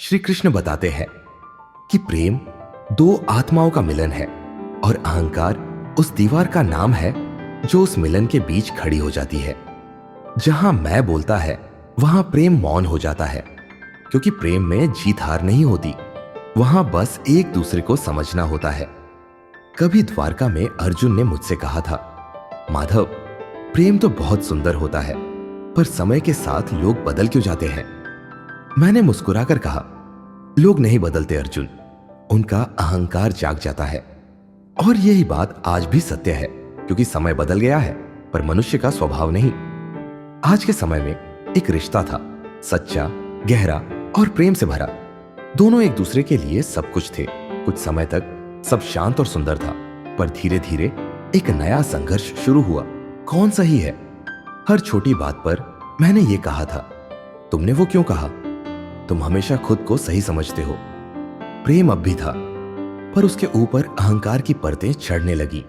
श्री कृष्ण बताते हैं कि प्रेम दो आत्माओं का मिलन है और अहंकार उस दीवार का नाम है जो उस मिलन के बीच खड़ी हो जाती है। जहां मैं बोलता है वहां प्रेम मौन हो जाता है, क्योंकि प्रेम में जीत हार नहीं होती, वहां बस एक दूसरे को समझना होता है। कभी द्वारका में अर्जुन ने मुझसे कहा था, माधव, प्रेम तो बहुत सुंदर होता है, पर समय के साथ लोग बदल क्यों जाते हैं? मैंने मुस्कुराकर कहा, लोग नहीं बदलते अर्जुन, उनका अहंकार जाग जाता है। और यही बात आज भी सत्य है, क्योंकि समय बदल गया है पर मनुष्य का स्वभाव नहीं। आज के समय में एक रिश्ता था, सच्चा, गहरा और प्रेम से भरा। दोनों एक दूसरे के लिए सब कुछ थे। कुछ समय तक सब शांत और सुंदर था, पर धीरे धीरे एक नया संघर्ष शुरू हुआ। कौन सही है? हर छोटी बात पर मैंने ये कहा था, तुमने वो क्यों कहा? तुम हमेशा खुद को सही समझते हो। प्रेम अब भी था, पर उसके ऊपर अहंकार की परतें चढ़ने लगी।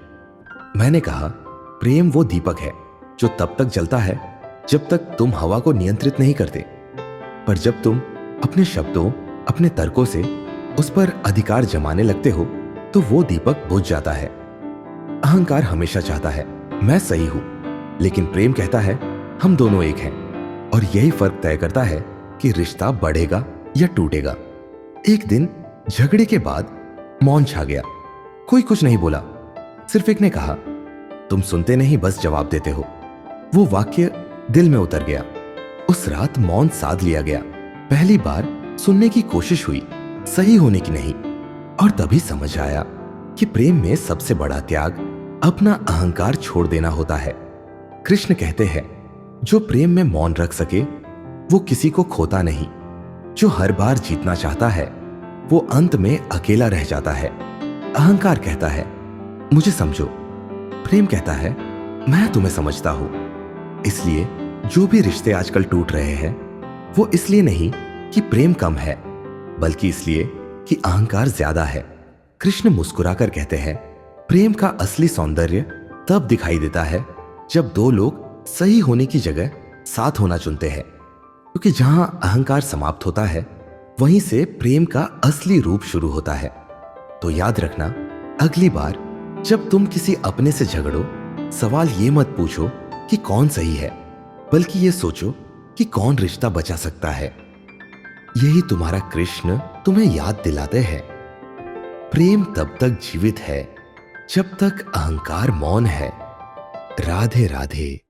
मैंने कहा, प्रेम वो दीपक है जो तब तक जलता है जब तक तुम हवा को नियंत्रित नहीं करते, पर जब तुम अपने शब्दों, अपने तर्कों से उस पर अधिकार जमाने लगते हो तो वो दीपक बुझ जाता है। अहंकार हमेशा चाहता है मैं सही हूं, लेकिन प्रेम कहता है हम दोनों एक हैं, और यही फर्क तय करता है कि रिश्ता बढ़ेगा या टूटेगा। एक दिन झगड़े के बाद मौन छा गया। कोई कुछ नहीं बोला, सिर्फ एक ने कहा, तुम सुनते नहीं बस जवाब देते हो। वो वाक्य दिल में उतर गया। उस रात मौन साध लिया गया। पहली बार सुनने की कोशिश हुई, सही होने की नहीं। और तभी समझ आया कि प्रेम में सबसे बड़ा त्याग अपना अहंकार छोड़ देना होता है। कृष्ण कहते हैं, जो प्रेम में मौन रख सके वो किसी को खोता नहीं। जो हर बार जीतना चाहता है वो अंत में अकेला रह जाता है। अहंकार कहता है मुझे समझो, प्रेम कहता है मैं तुम्हें समझता हूं। इसलिए जो भी रिश्ते आजकल टूट रहे हैं वो इसलिए नहीं कि प्रेम कम है, बल्कि इसलिए कि अहंकार ज्यादा है। कृष्ण मुस्कुराकर कहते हैं, प्रेम का असली सौंदर्य तब दिखाई देता है जब दो लोग सही होने की जगह साथ होना चुनते हैं, क्योंकि जहां अहंकार समाप्त होता है वहीं से प्रेम का असली रूप शुरू होता है। तो याद रखना, अगली बार जब तुम किसी अपने से झगड़ो, सवाल ये मत पूछो कि कौन सही है, बल्कि ये सोचो कि कौन रिश्ता बचा सकता है। यही तुम्हारा कृष्ण तुम्हें याद दिलाते हैं, प्रेम तब तक जीवित है जब तक अहंकार मौन है। राधे राधे।